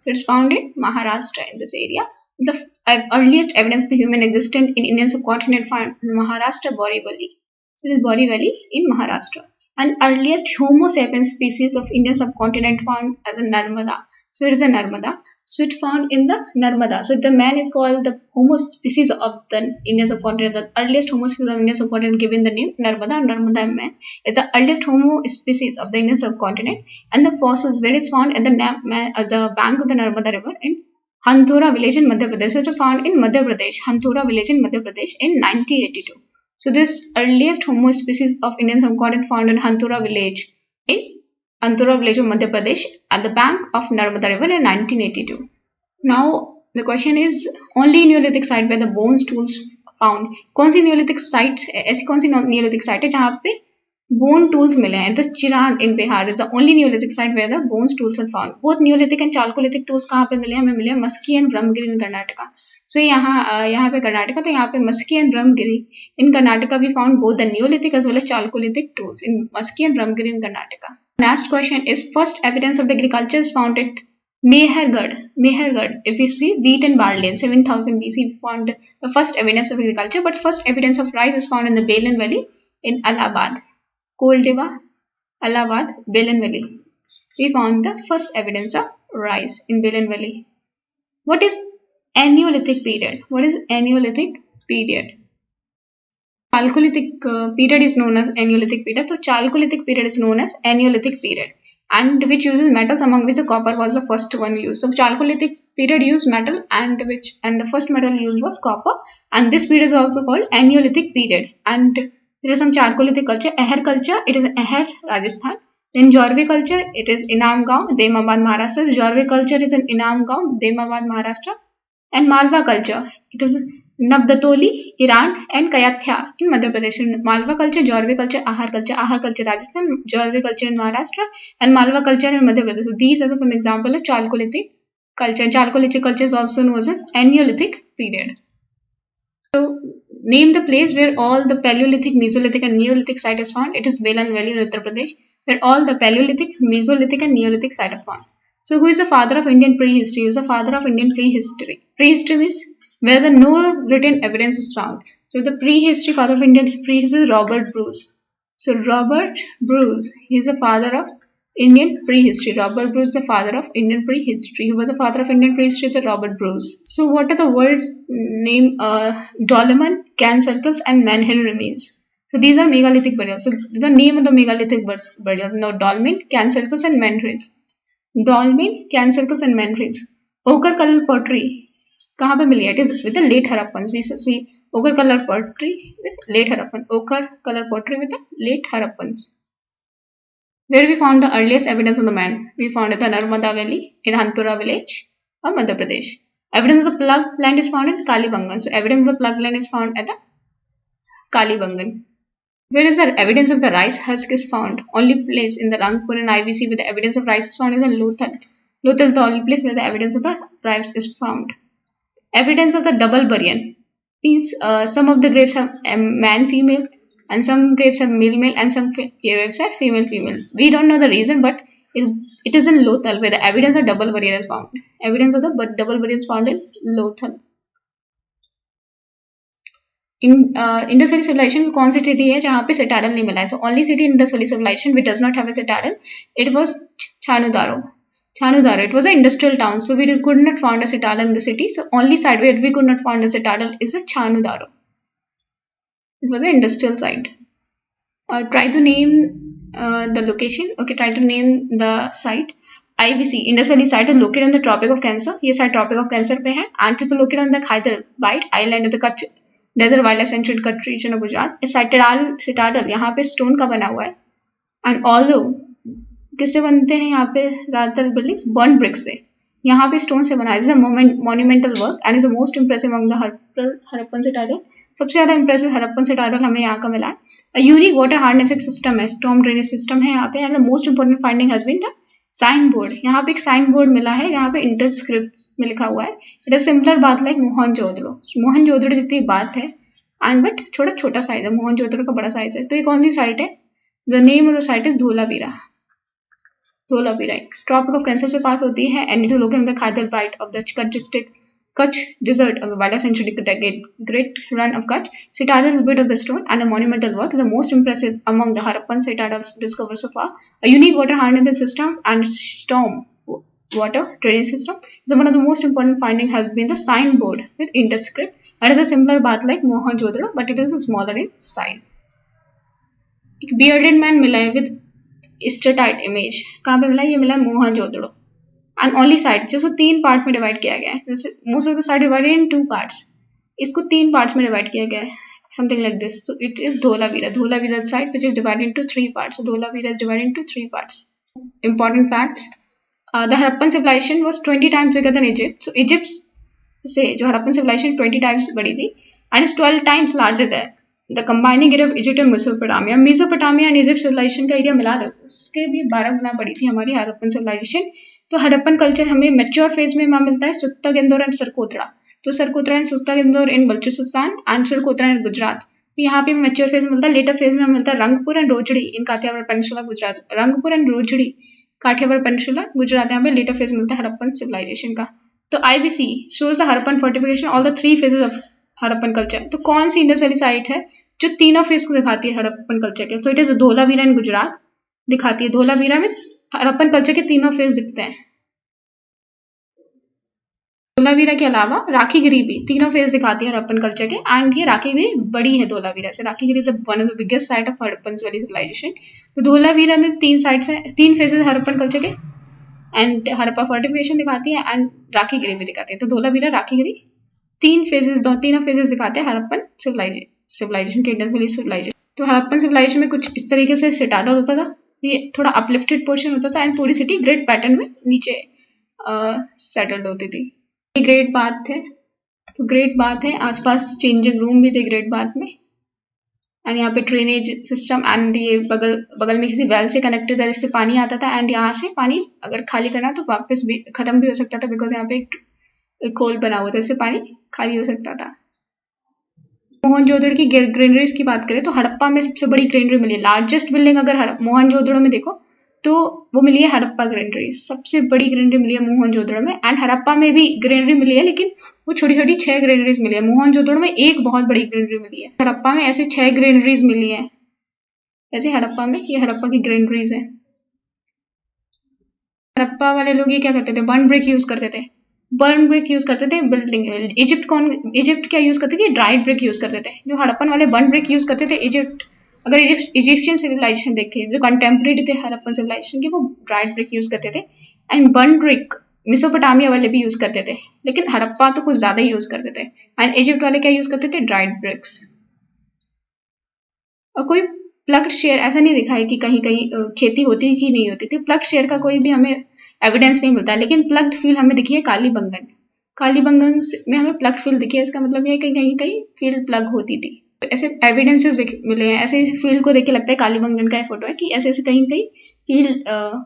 So it's found in Maharashtra in this area. The earliest evidence of the human existence in Indian subcontinent found in Maharashtra, Borivali. So it is Borivali in Maharashtra. And earliest Homo sapiens species of Indian subcontinent found at the Narmada. So it is a Narmada. So it found in the Narmada. So the man is called the Homo species of the Indian subcontinent. The earliest Homo species of Indian subcontinent given the name Narmada. Narmada man is the earliest Homo species of the Indian subcontinent. And the fossils where it's found at the bank of the Narmada river in Hanthora village in Madhya Pradesh. So it was found in Madhya Pradesh, Hanthora village in Madhya Pradesh in 1982. So this earliest Homo species of Indian subcontinent found in Hanthora village of Madhya Pradesh at the bank of Narmada river in 1982. Now the question is only Neolithic site where the bones tools found. कौन सी Neolithic site है? ऐसी कौन सी Neolithic site है जहाँ पे bone tools मिले हैं? The Chiran in Bihar is the only Neolithic site where the bones tools are found. Both Neolithic and Chalcolithic tools कहाँ पे मिले हैं? हमें मिले हैं Musky and Brahmagiri in Karnataka. So यहाँ पे कर्नाटका तो यहाँ पे Musky and Brahmagiri in Karnataka we found both the Neolithic as well as Chalcolithic tools in Musky and Brahmagiri in Karnataka. Next question is first evidence of agriculture is found at Mehergarh. If you see wheat and barley in 7000 BC we found the first evidence of agriculture, but first evidence of rice is found in the Belen Valley in Allahabad. Koldeva, Allahabad, Belen Valley. We found the first evidence of rice in Belen Valley. What is Neolithic period? What is Neolithic period? Chalcolithic period is known as Neolithic period. So Chalcolithic period is known as Neolithic period, and which uses metals, among which the copper was the first one used. So Chalcolithic period used metal, and the first metal used was copper, and this period is also called Neolithic period. And there is some Chalcolithic culture, Ahar culture. It is Ahar, Rajasthan. Then Jorve culture, it is Inam Gaon, Demabad, Maharashtra. The Jorve culture is in Inam Gaon, Demabad, Maharashtra. And Malwa culture, it is Navdatoli, Iran, and Kayathya in Madhya Pradesh. Malwa culture, Jorve culture, Ahar culture Rajasthan, Jorve culture in Maharashtra, and Malwa culture in Madhya Pradesh. So these are some examples of Chalcolithic culture. Chalcolithic culture is also known as Neolithic period. So name the place where all the Paleolithic, Mesolithic, and Neolithic site is found. It is Belen Valley in Uttar Pradesh, where all the Paleolithic, Mesolithic, and Neolithic site are found. So who is the father of Indian prehistory? Who is the father of Indian prehistory? Prehistory means where the no written evidence is found. So the prehistory father of Indian prehistory is Robert Bruce. So Robert Bruce, he is the father of Indian prehistory. Robert Bruce is the father of Indian prehistory. Who was the father of Indian prehistory? Is Robert Bruce. So what are the words name? Dolmen, Can Circles, and Manhill remains. So these are megalithic burials. So the name of the megalithic burial. Now Dolmen, Can Circles, and Manhills. Dolmen, Can Circles, and Manhills. Ochre color pottery कहाँ पे मिली है? It is with the late Harappans. We see ochre color pottery with late Harappan. Ochre color pottery with the late Harappans. Where we found the earliest evidence of the man? We found at the Narmada Valley in Hanthora village of Madhya Pradesh. Evidence of the plug land is found in Kalibangan. So evidence of the plug land is found at the Kalibangan. Where is the evidence of the rice husk is found? Only place in the Rangpur and IVC where the evidence of rice is found is in Lothal. Lothal is the only place where the evidence of the rice is found. Evidence of the double burial means some of the graves have man-female, and some graves have male-male, and some graves have female-female. We don't know the reason, but it is in Lothal where the evidence of double burial is found. Evidence of the double burial is found in Lothal. In Indus Valley civilization कौन सी city है जहाँ पे citadel नहीं मिला है? So only city in Indus Valley civilization which does not have a citadel, it was Chanudaro. It was an industrial town, so we could not find a citadel in the city. So only site where we could not find a citadel is a Chanudaro. It was an industrial site. Try to name the location. Okay, try to name the site. IVC, Indus Valley site is located on the Tropic of Cancer. ये site Tropic of Cancer पे है, and it is located on the Hyderabad Island of the Kutch Desert Wildlife Sanctuary Kutch region of Gujarat. इस citadel यहाँ पे stone का बना हुआ है, and although किससे बनते हैं यहाँ पे ज़्यादातर बिल्डिंग्स? बर्न ब्रिक से. यहाँ पे स्टोन से बना है. Is a monumental work and is the most impressive among the Harappan citadel. सबसे ज़्यादा इंप्रेसिव हड़प्पन citadel हमें यहाँ का मिला है. यूनिक वाटर हार्नेसिंग सिस्टम है, स्टॉर्म ड्रेनेज सिस्टम है यहाँ पे. And the most important finding has been the sign board. यहाँ पे एक साइन बोर्ड मिला है, यहाँ पे इंटरस्क्रिप्ट में लिखा हुआ है. इट इज सिमिलर बात लाइक मोहनजोदड़ो जितनी बात है, एंड बट छोटा साइज है. मोहनजोदड़ो का बड़ा साइज है. तो ये कौन सी साइट है? The name of the site is Dholavira. Dholavira Tropic of Cancer से पास होती है and it is located in the Khyber Bight of the Kutch district, Kutch Desert of the wildlife sanctuary decade. Great Run of Kutch. Citadel is built of the stone and a monumental work is the most impressive among the Harappan citadels discovered so far. A unique water harnessing system and storm water drainage system is one of the most important findings has been the signboard with Indus script. It is a similar bath like Mohenjo-daro, but it is smaller in size. एक bearded man मिला है with steatite image. कहाँ पे मिला? ये मिला Mohenjodaro. And only side जिसको 3 part में डिवाइड किया गया है. Most of the side divided in 2 parts. इसको 3 पार्ट्स में डिवाइड किया गया है. Something like this. So it is Dholavira. Dholavira site which is divided into 3 parts. So Dholavira is divided into 3 parts. Important facts. The Harappan civilization was 20 times bigger than Egypt. So Egypt से जो Harappan civilisation 20 times बड़ी थी and is 12 times larger there. The combining area of Egypt and Mesopotamia. Mesopotamia and Egypt civilization का area मिला दो उसके भी 12 गुना बड़ी थी हमारी हड़प्पन सिविलाइजेशन. तो हड़प्पन कल्चर हमें मैच्योर फेज में मिलता है सुत्ता-गिंदोर एंड सरकोतरा. तो सरकोतरा एंड सुत्ता-गिंदोर इन बलूचिस्तान एंड सरकोतरा इन गुजरात. तो यहाँ पे मैच्योर फेज में मिलता है. लेटर फेज में मिलता है Rangpur and Rojdi in Kathiawar peninsula Gujarat. Rangpur and Rojdi Kathiawar peninsula Gujarat. यहाँ पे लेटर फेज मिलता है हड़प्पन सिविलाइजेशन का. तो IBC shows the Harappan fortification all the 3 phases of Harappan culture. तो कौन सी इंडस वैली साइट है जो तीनों फेज को दिखाती है हड़प्पन कल्चर के? तो इट इज धोलावीरा इन गुजरात दिखाती है. धोलावीरा में हड़प्पन कल्चर के तीनों फेज दिखते हैं. धोलावीरा के अलावा राखीगिरी भी तीनों फेज दिखाती है हड़प्पन कल्चर के. एंड ये राखीगिरी बड़ी है धोलावीरा से. Rakhigarhi is one of the biggest site of Harappan valley civilization. तो धोलावीरा में 3 साइट्स हैं, 3 फेजेस है हड़प्पन कल्चर के. एंड हड़प्पा फोर्टिफिकेशन दिखाती है एंड राखीगिरी भी दिखाती है. तो धोलावीरा राखीगिरी 3 फेजेस तीनों फेजेस दिखाते हैं हड़प्पन सिविलाइजेशन के इंडस वैली सिविलाइजेशन. तो हड़प्पन सिविलाइजेशन में कुछ इस तरीके से सिटाडल होता था. ये थोड़ा अपलिफ्टेड पोर्शन होता था एंड पूरी सिटी ग्रिड पैटर्न में नीचे सेटल्ड होती थी. ये ग्रेट बाथ थे. तो ग्रेट बाथ है, आसपास चेंजिंग रूम भी थे ग्रेट बाथ में. एंड यहाँ पे ड्रेनेज सिस्टम एंड ये बगल में किसी वेल से कनेक्टेड था जिससे पानी आता था. एंड यहाँ से पानी अगर खाली करना तो वापस भी खत्म भी हो सकता था बिकॉज यहाँ पे एक होल बना हुआ था जिससे पानी खाली हो सकता था. मोहनजोदड़ो की ग्रेनरीज की बात करें तो हड़प्पा में सबसे बड़ी ग्रेनरी मिली है. लार्जेस्ट बिल्डिंग अगर मोहनजोदड़ो में देखो तो वो मिली है हड़प्पा ग्रेनरी. सबसे बड़ी ग्रेनरी मिली है मोहनजोदड़ो में. एंड हड़प्पा में भी ग्रेनरी मिली है लेकिन वो छोटी छोटी 6 ग्रेनरीज मिली है. मोहनजोदड़ो में एक बहुत बड़ी ग्रेनरी मिली है. हड़प्पा में ऐसे 6 ग्रेनरीज मिली है. ऐसे हड़प्पा में ये हड़प्पा की ग्रेनरीज है. हड़प्पा वाले लोग ये क्या करते थे? बर्न ब्रिक यूज करते थे. बर्न ब्रिक यूज करते थे बिल्डिंग. इजिप्ट क्या यूज करते थे? ड्राइड ब्रिक यूज करते थे. जो हड़प्पन वाले बर्न ब्रिक यूज करते थे इजिप्ट. अगर इजिप्शियन सिविलाइजेशन देखें जो कंटेम्प्रेरी थे हड़प्पन सिविलाइजेशन के वो ड्राइड ब्रिक यूज करते थे. एंड बर्न ब्रिक मेसोपोटामिया वाले भी यूज करते थे लेकिन हड़प्पा तो कुछ ज्यादा यूज करते थे. एंड इजिप्ट वाले क्या यूज करते थे? Dried bricks. और कोई प्लग्ड शेयर ऐसा नहीं दिखा है कि कहीं कहीं खेती होती कि नहीं होती थी. प्लग्ड शेयर का कोई भी हमें एविडेंस नहीं मिलता. लेकिन प्लग्ड फील्ड हमें दिखी है कालीबंगन. कालीबंगन में हमें प्लग्ड फील्ड दिखी है. इसका मतलब ये कहीं कहीं फील्ड प्लग होती थी. ऐसे एविडेंसेस मिले हैं. ऐसे फील्ड को देख के लगता है कालीबंगन का फोटो है कि ऐसे ऐसे कहीं कहीं फील्ड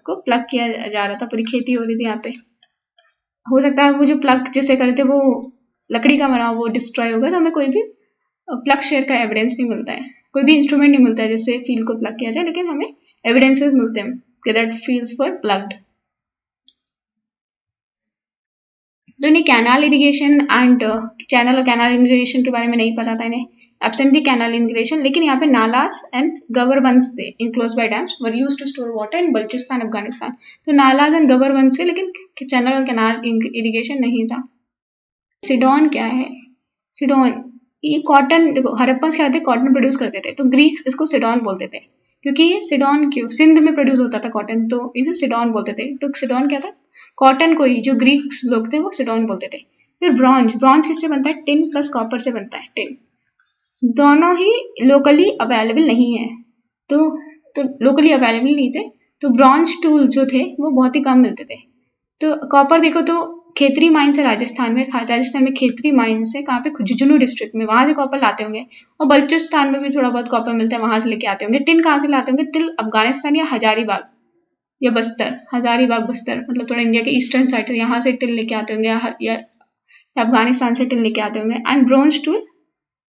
को प्लग किया जा रहा था. पूरी खेती हो रही थी यहाँ पे. हो सकता है वो जो प्लग जिसे करते वो लकड़ी का बना वो डिस्ट्रॉय होगा तो हमें कोई भी प्लग शेयर का एविडेंस नहीं मिलता है. कोई भी इंस्ट्रूमेंट नहीं मिलता है जिससे फील्ड को प्लग किया जाए. लेकिन हमें एविडेंसेस मिलते हैं कि दैट फील्ड्स वर प्लग्ड. तो इन्हें कैनाल इरिगेशन एंड चैनल और कैनाल इरिगेशन के बारे में नहीं पता था इन्हें. Absently canal irrigation. लेकिन यहाँ पे नालास एंड गवर्बंस थे enclose by dams were used to store water in Baluchistan Afghanistan. तो नालास एंड गवर्बंस थे लेकिन चैनल और कैनाल इरिगेशन नहीं था. सिडोन क्या है? सिडोन ये कॉटन. देखो हड़प्पन क्या थे? कॉटन प्रोड्यूस करते थे. तो ग्रीक्स इसको सिडोन बोलते थे क्योंकि ये सिडोन क्यों सिंध में प्रोड्यूस होता था कॉटन तो इसे सिडोन बोलते थे. तो सिडोन क्या था? कॉटन को ही जो ग्रीक्स लोग थे वो सिडोन बोलते थे. फिर ब्रॉन्ज किससे बनता है? टिन प्लस कॉपर से बनता है. टिन दोनों ही लोकली अवेलेबल नहीं है. तो लोकली अवेलेबल नहीं थे तो ब्रॉन्ज टूल जो थे वो बहुत ही कम मिलते थे. तो कॉपर देखो तो खेतरी माइंस है राजस्थान में खेतरी माइंस है. कहाँ पे? झुंझुनू डिस्ट्रिक्ट में. वहां से कॉपर लाते होंगे. और बलूचिस्तान में भी थोड़ा बहुत कॉपर मिलता है वहां से लेके आते होंगे. टिन कहाँ से लाते होंगे? टिल अफगानिस्तान या हजारीबाग या बस्तर. हजारीबाग बस्तर मतलब थोड़ा इंडिया के ईस्टर्न साइड से यहाँ से टिन लेके आते होंगे या अफगानिस्तान से टिन लेके आते होंगे. एंड ब्रॉन्ज टूल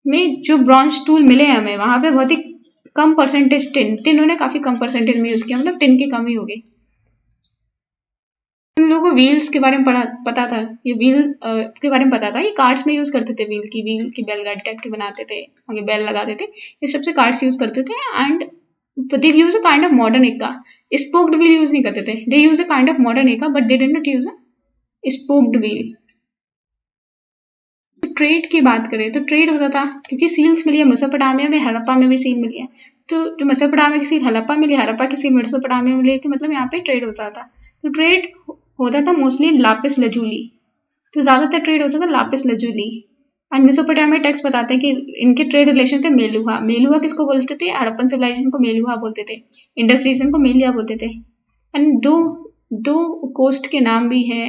में जो ब्रॉन्ज टूल मिले हमें वहां पे बहुत ही कम परसेंटेज टिन उन्होंने काफी कम परसेंटेज में यूज किया. मतलब टिन की कमी हो गई. हम लोगों को व्हील्स के बारे में पता था, ये व्हील के बारे में पता था, ये कार्ड्स में यूज करते थे, व्हील की बैलगाड़ी टाइप के बनाते थे, आगे बैल लगाते थे, ये सबसे कार्ड्स यूज करते थे। And they use a kind of modern ekka, spoked wheel use नहीं करते थे, they use a kind of modern ekka but they did not use a spoked wheel. Trade की बात करें तो ट्रेड होता था, क्योंकि सील्स मिली है मेसोपोटामिया में, हड़प्पा में भी सील मिली है, तो जो मेसोपोटामिया की सील हड़प्पा मिली, हड़प्पा की सील मेसोपोटामिया में मिली, कि मतलब यहाँ पे ट्रेड होता था। तो ट्रेड होता था मोस्टली लापिस लजूली, तो ज्यादातर ट्रेड होता था lapis lazuli. And Mesopotamia text बताते हैं कि इनके ट्रेड रिलेशन थे मेलुहा। मेलुहा किसको बोलते थे? हड़प्पन सिविलाइजेशन को मेलुहा बोलते थे, इंडस रीजन को मेलिया बोलते थे। एंड दो कोस्ट के नाम भी हैं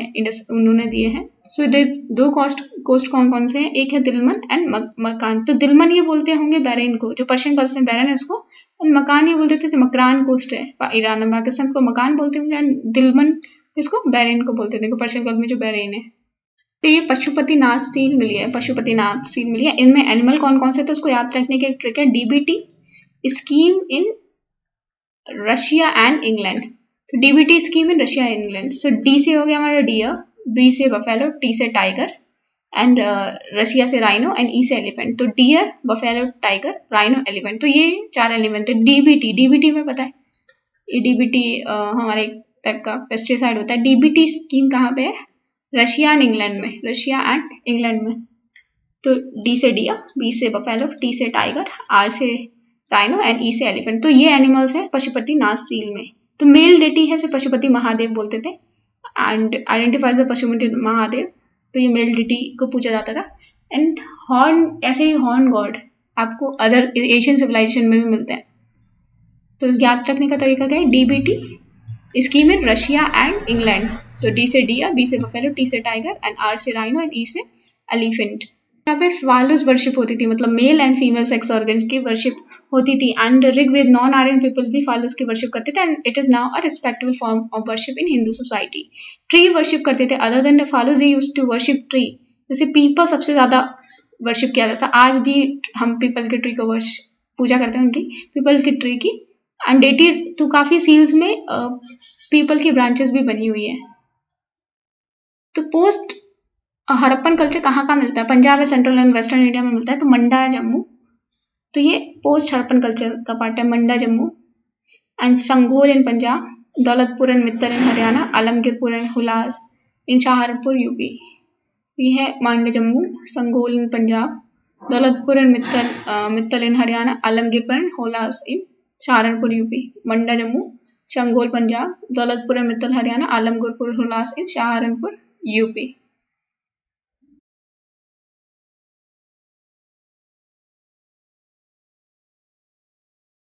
उन्होंने दिए हैं। सो दो कोस्ट कौन कौन से हैं? एक है दिलमन एंड मकान। तो दिलमन ये बोलते होंगे बैरेन को, जो पर्शियन गल्फ में बैरन है उसको, और मकान ये बोलते थे जो मकरान कोस्ट है ईरान और पाकिस्तान को मकान बोलते होंगे, एंड दिलमन इसको बैरेन को बोलते थे, पर्शियन गल्फ में जो बैरेन है। तो ये पशुपतिनाथ सील मिली है, पशुपतिनाथ सील मिली है। इनमें एनिमल कौन कौन से थे उसको याद रखने की एक ट्रिक है, DBT scheme in Russia and England. तो DBT scheme in Russia and England. So D से हो गया हमारा डियर, बी से बफेलो, टी से टाइगर, एंड रशिया से राइनो, एंड ई से एलिफेंट। तो deer, buffalo, tiger, rhino, elephant, तो ये 4 एलिमेंट थे। डीबीटी में पता है, ये डीबीटी हमारे एक टाइप का पेस्टिसाइड होता है। डीबीटी स्कीम कहाँ पे है? रशिया एंड इंग्लैंड में, रशिया एंड इंग्लैंड में। तो डी से डियर, बी से बफेलो, टी से टाइगर, आर से राइनो, एंड ई से एलिफेंट। तो ये एनिमल्स है पशुपतिनाथ सील में। तो मेल डेटी है से पशुपति महादेव बोलते थे, and identifies the Pashupati Mahadev, तो ये मेल डेटी को पूछा जाता था। एंड हॉर्न, ऐसे ही हॉर्न गॉड आपको अदर एशियन सिविलाइजेशन में भी मिलते हैं। तो याद रखने का तरीका क्या है? DBT scheme in Russia and England. तो डी से डियर, बी से बफेलो, टी से टाइगर, एंड आर से राइनो, एंड ई से एलिफेंट। यहाँ पे फालस वर्शिप होती थी, मतलब male and female sex organ की वर्शिप होती थी। And Rigveda non Aryan people भी फालस की वर्शिप करते थे, and it is now a respectable form of worship in Hindu society. Tree worship करते थे, other than the phallus they used to worship tree. जैसे पीपल सबसे ज्यादा वर्शिप किया जाता है, आज भी हम पीपल के ट्री को पूजा करते हैं, उनकी पीपल की ट्री की। एंड डेटेड तो काफी सील्स में पीपल की ब्रांचेस भी बनी हुई है। तो पोस्ट हड़प्पन कल्चर कहाँ मिलता है? पंजाब है, सेंट्रल एंड वेस्टर्न इंडिया में मिलता है, तो मंडा है, जम्मू। तो ये पोस्ट हड़प्पन कल्चर का पार्ट है, Manda Jammu. And Sangol in Punjab, Daulatpur and Mittal in Haryana, Alamgirpur and Hulas in Saharanpur UP. ये है Manda Jammu, Sangol in Punjab, Daulatpur and Mittal in Haryana, Alamgirpur and Hulas in Saharanpur UP. Manda Jammu, Sangol Punjab, Daulatpur and Mittal Haryana, Alamgirpur Hulas in Saharanpur UP.